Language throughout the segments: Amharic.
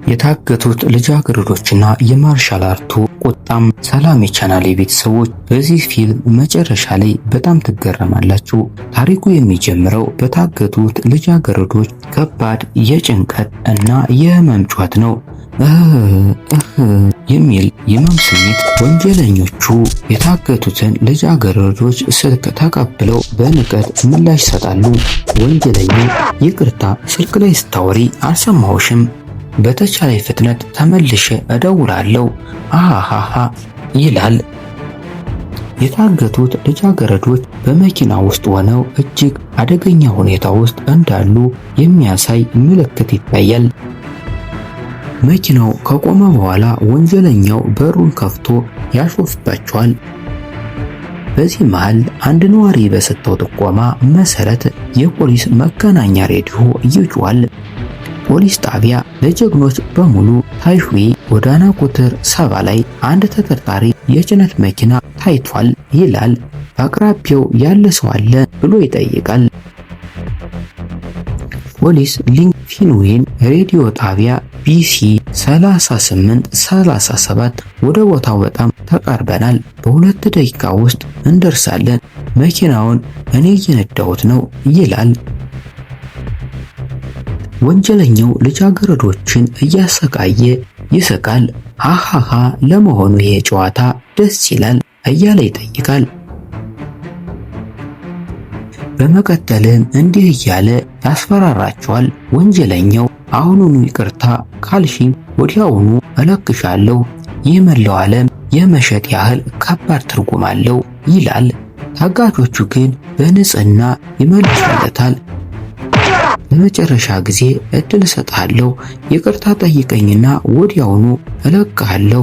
የታገቱት ልጃገረዶችና የማርሻል አርቱ ቁጣም። ሰላም የቻናሌ ቤተሰቦች፣ በዚህ ፊልም መጨረሻ ላይ በጣም ትገረማላችሁ። ታሪኩ የሚጀምረው በታገቱት ልጃገረዶች ከባድ የጭንቀት እና የህመም ጩኸት ነው። የሚል የህመም ስሜት። ወንጀለኞቹ የታገቱትን ልጃገረዶች ስልክ ተቀብለው በንቀት ምላሽ ይሰጣሉ። ወንጀለኛው ይቅርታ፣ ስልክ ላይ ስታወሪ አልሰማሁሽም፣ በተቻለ ፍጥነት ተመልሼ እደውላለሁ አሃሃ ይላል። የታገቱት ልጃገረዶች በመኪና ውስጥ ሆነው እጅግ አደገኛ ሁኔታ ውስጥ እንዳሉ የሚያሳይ ምልክት ይታያል። መኪናው ከቆመ በኋላ ወንጀለኛው በሩን ከፍቶ ያሾፍባቸዋል። በዚህ መሃል አንድ ነዋሪ በሰጠው ጥቆማ መሰረት የፖሊስ መገናኛ ሬዲዮ ይጮሃል። ፖሊስ ጣቢያ ለጀግኖች በሙሉ ታይሹዌ ጎዳና ቁጥር 7 ላይ አንድ ተጠርጣሪ የጭነት መኪና ታይቷል ይላል። በአቅራቢያው ያለ ሰው አለ ብሎ ይጠይቃል። ፖሊስ ሊንክፊንዌን ሬዲዮ ጣቢያ ቢሲ 3837 ወደ ቦታው በጣም ተቃርበናል፣ በ2 ደቂቃ ውስጥ እንደርሳለን፣ መኪናውን እኔ እየነዳሁት ነው ይላል። ወንጀለኛው ልጃገረዶችን እያሰቃየ ይስቃል። ሃሃሃ ለመሆኑ ይሄ ጨዋታ ደስ ይላል እያለ ይጠይቃል። በመቀጠልም እንዲህ እያለ ያስፈራራቸዋል። ወንጀለኛው አሁኑኑ ይቅርታ ካልሽኝ ወዲያውኑ እለቅሻለሁ፣ ይህ መላው ዓለም የመሸጥ ያህል ከባድ ትርጉም አለው ይላል። ታጋቾቹ ግን በንጽህና ይመልሱለታል። ለመጨረሻ ጊዜ እድል እሰጥሃለሁ፣ ይቅርታ ጠይቀኝና ወዲያውኑ እለቅሃለሁ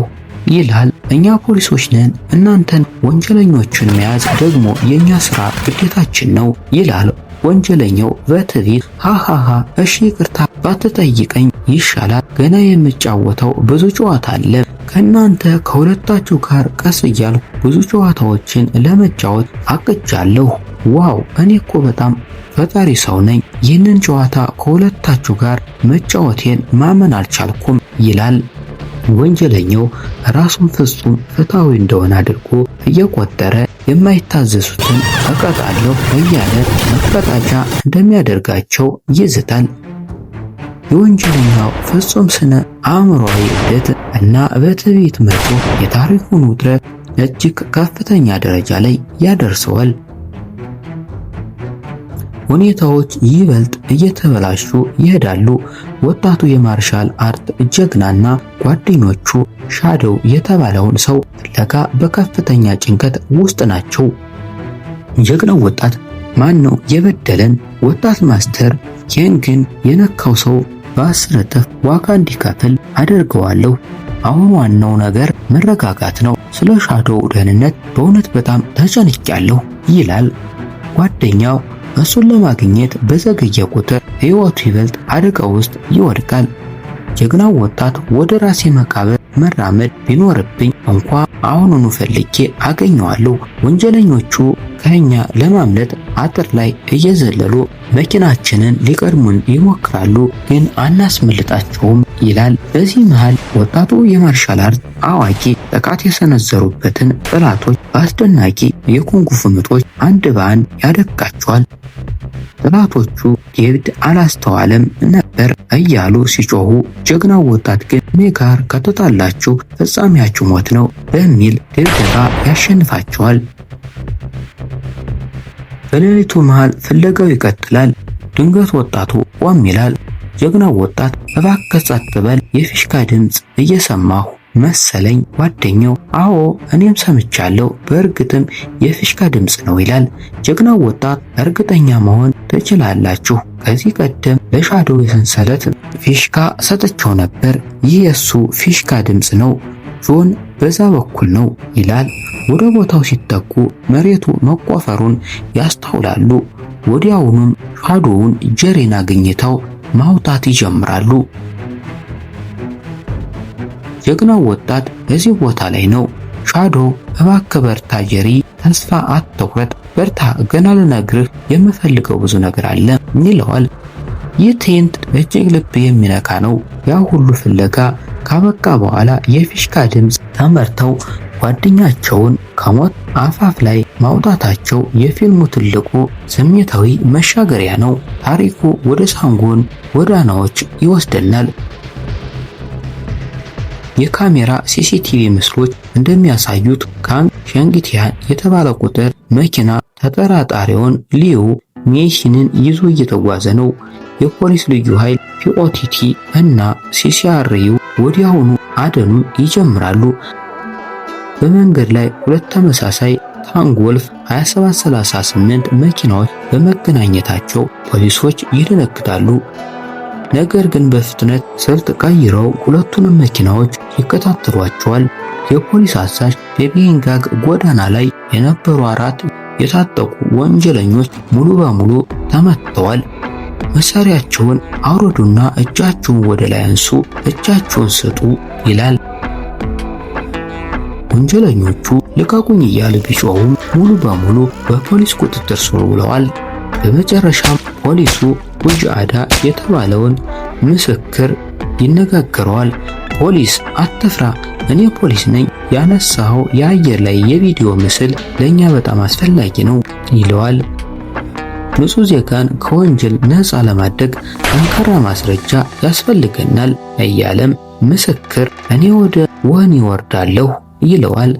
ይላል። እኛ ፖሊሶች ነን፣ እናንተን ወንጀለኞችን መያዝ ደግሞ የኛ ስራ ግዴታችን ነው ይላል። ወንጀለኛው በትዕቢት ሃሃሃ እሺ ይቅርታ ባትጠይቀኝ ይሻላል፣ ገና የምጫወተው ብዙ ጨዋታ አለ። ከእናንተ ከሁለታችሁ ጋር ቀስ እያልኩ ብዙ ጨዋታዎችን ለመጫወት አቅጃለሁ። ዋው እኔ እኮ በጣም ፈጣሪ ሰው ነኝ፣ ይህንን ጨዋታ ከሁለታችሁ ጋር መጫወቴን ማመን አልቻልኩም ይላል። ወንጀለኛው ራሱን ፍጹም ፍትሃዊ እንደሆነ አድርጎ እየቆጠረ የማይታዘዙትን እቀጣለሁ እያለ መቀጣጫ እንደሚያደርጋቸው ይዝታል። የወንጀለኛው ፍጹም ስነ አእምሮአዊ እብደት እና በትዕቢት መቶ የታሪኩን ውጥረት እጅግ ከፍተኛ ደረጃ ላይ ያደርሰዋል። ሁኔታዎች ይበልጥ እየተበላሹ ይሄዳሉ። ወጣቱ የማርሻል አርት ጀግናና ጓደኞቹ ሻዶው የተባለውን ሰው ፍለጋ በከፍተኛ ጭንቀት ውስጥ ናቸው። ጀግናው ወጣት ማን ነው የበደለን? ወጣት ማስተር የንግን የነካው ሰው በ10 እጥፍ ዋጋ እንዲከፍል አደርገዋለሁ። አሁን ዋናው ነገር መረጋጋት ነው። ስለ ሻዶው ደህንነት በእውነት በጣም ተጨንቄያለሁ ይላል። ጓደኛው እሱን ለማግኘት በዘገየ ቁጥር ሕይወቱ ይበልጥ አደጋ ውስጥ ይወድቃል። ጀግናው ወጣት ወደ ራሴ መቃብር መራመድ ቢኖርብኝ እንኳ አሁኑኑ ፈልጌ አገኘዋለሁ። ወንጀለኞቹ ከኛ ለማምለጥ አጥር ላይ እየዘለሉ መኪናችንን ሊቀድሙን ይሞክራሉ፣ ግን አናስመልጣቸውም ይላል። በዚህ መሃል ወጣቱ የማርሻል አርት አዋቂ ጥቃት የሰነዘሩበትን ጠላቶች በአስደናቂ የኩንጉ ምቶች አንድ በአንድ ያደቃቸዋል። ጠላቶቹ ዴቪድ አላስተዋለም ነበር እያሉ ሲጮሁ፣ ጀግናው ወጣት ግን እኔ ጋር ከተጣላችሁ ፍጻሜያችሁ ሞት ነው በሚል ድብደባ ያሸንፋቸዋል። በሌሊቱ መሃል ፍለጋው ይቀጥላል። ድንገት ወጣቱ ቆም ይላል። ጀግናው ወጣት እባክህ ጸጥ በል፣ የፊሽካ ድምፅ እየሰማሁ መሰለኝ። ጓደኛው አዎ እኔም ሰምቻለሁ፣ በእርግጥም የፊሽካ ድምፅ ነው ይላል። ጀግናው ወጣት እርግጠኛ መሆን ትችላላችሁ፣ ከዚህ ቀደም ለሻዶው የሰንሰለት ፊሽካ ሰጥቼው ነበር፣ ይህ የሱ ፊሽካ ድምፅ ነው፣ ጆን በዛ በኩል ነው ይላል። ወደ ቦታው ሲጠጉ መሬቱ መቆፈሩን ያስተውላሉ። ወዲያውኑም ሻዶውን ጀሬን አግኝተው ማውጣት ይጀምራሉ። ጀግናው ወጣት እዚህ ቦታ ላይ ነው። ሻዶ እባክህ በርታ ጀሪ፣ ተስፋ አትቁረጥ፣ በርታ፣ ገና ልነግርህ የምፈልገው ብዙ ነገር አለ ይለዋል። ይህ ትዕይንት እጅግ ልብ የሚነካ ነው። ያ ሁሉ ፍለጋ ካበቃ በኋላ የፊሽካ ድምፅ ተመርተው ጓደኛቸውን ከሞት አፋፍ ላይ ማውጣታቸው የፊልሙ ትልቁ ስሜታዊ መሻገሪያ ነው። ታሪኩ ወደ ሳንጎን ጎዳናዎች ይወስደናል። የካሜራ ሲሲቲቪ ምስሎች እንደሚያሳዩት ካንግ ሸንግቲያን የተባለ ቁጥር መኪና ተጠራጣሪውን ሊዩ ሜይሲንን ይዞ እየተጓዘ ነው። የፖሊስ ልዩ ኃይል ፒኦቲቲ እና ሲሲአርዩ ወዲያውኑ አደኑን ይጀምራሉ። በመንገድ ላይ ሁለት ተመሳሳይ ታንጎልፍ 2738 መኪናዎች በመገናኘታቸው ፖሊሶች ይደነግጣሉ። ነገር ግን በፍጥነት ስልት ቀይረው ሁለቱንም መኪናዎች ይከታተሏቸዋል። የፖሊስ አዛዥ በቤንጋግ ጎዳና ላይ የነበሩ 4 የታጠቁ ወንጀለኞች ሙሉ በሙሉ ተመትተዋል። መሳሪያቸውን አውርዱና እጃችሁን ወደ ላይ አንሱ፣ እጃችሁን ስጡ ይላል። ወንጀለኞቹ ልቀቁኝ እያሉ ቢጮሁም ሙሉ በሙሉ በፖሊስ ቁጥጥር ስር ውለዋል። በመጨረሻም ፖሊሱ ውጅአዳ የተባለውን ምስክር ይነጋገረዋል። ፖሊስ አትፍራ፣ እኔ ፖሊስ ነኝ፣ ያነሳው የአየር ላይ የቪዲዮ ምስል ለኛ በጣም አስፈላጊ ነው ይለዋል። ንጹህ ዜጋን ከወንጀል ነፃ ለማድረግ ጠንካራ ማስረጃ ያስፈልገናል እያለም ምስክር እኔ ወደ ወህኒ ወርዳለሁ ይለዋል።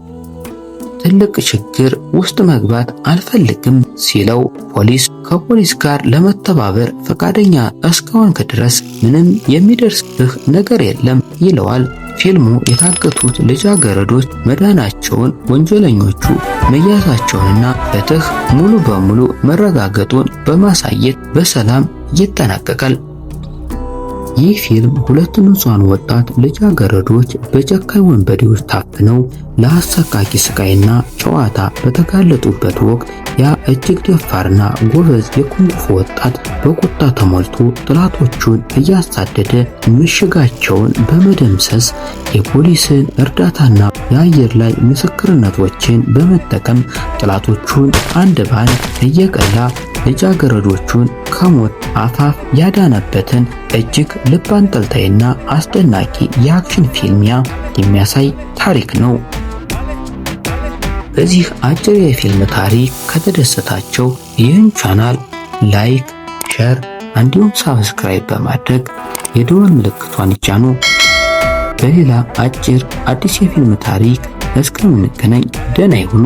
ትልቅ ችግር ውስጥ መግባት አልፈልግም ሲለው ፖሊስ ከፖሊስ ጋር ለመተባበር ፈቃደኛ እስከሆንክ ድረስ ምንም የሚደርስብህ ነገር የለም ይለዋል። ፊልሙ የታገቱት ልጃገረዶች መዳናቸውን፣ ወንጀለኞቹ መያዛቸውንና ፍትህ ሙሉ በሙሉ መረጋገጡን በማሳየት በሰላም ይጠናቀቃል። ይህ ፊልም ሁለት ንጹሃን ወጣት ልጃገረዶች በጨካኝ ወንበዴዎች ታፍነው ለአሰቃቂ ስቃይና ጨዋታ በተጋለጡበት ወቅት ያ እጅግ ደፋርና ጎበዝ የኩንግፉ ወጣት በቁጣ ተሞልቶ ጠላቶቹን እያሳደደ ምሽጋቸውን በመደምሰስ የፖሊስን እርዳታና የአየር ላይ ምስክርነቶችን በመጠቀም ጠላቶቹን አንድ ባንድ እየቀላ ልጃገረዶቹን ከሞት አፋፍ ያዳነበትን እጅግ ልብ አንጠልጣይና አስደናቂ የአክሽን ፊልሚያ የሚያሳይ ታሪክ ነው። በዚህ አጭር የፊልም ታሪክ ከተደሰታቸው ይህን ቻናል ላይክ፣ ሼር እንዲሁም ሳብስክራይብ በማድረግ የደወል ምልክቷን ይጫኑ። በሌላ አጭር አዲስ የፊልም ታሪክ እስከምንገናኝ ደህና ይሁኑ።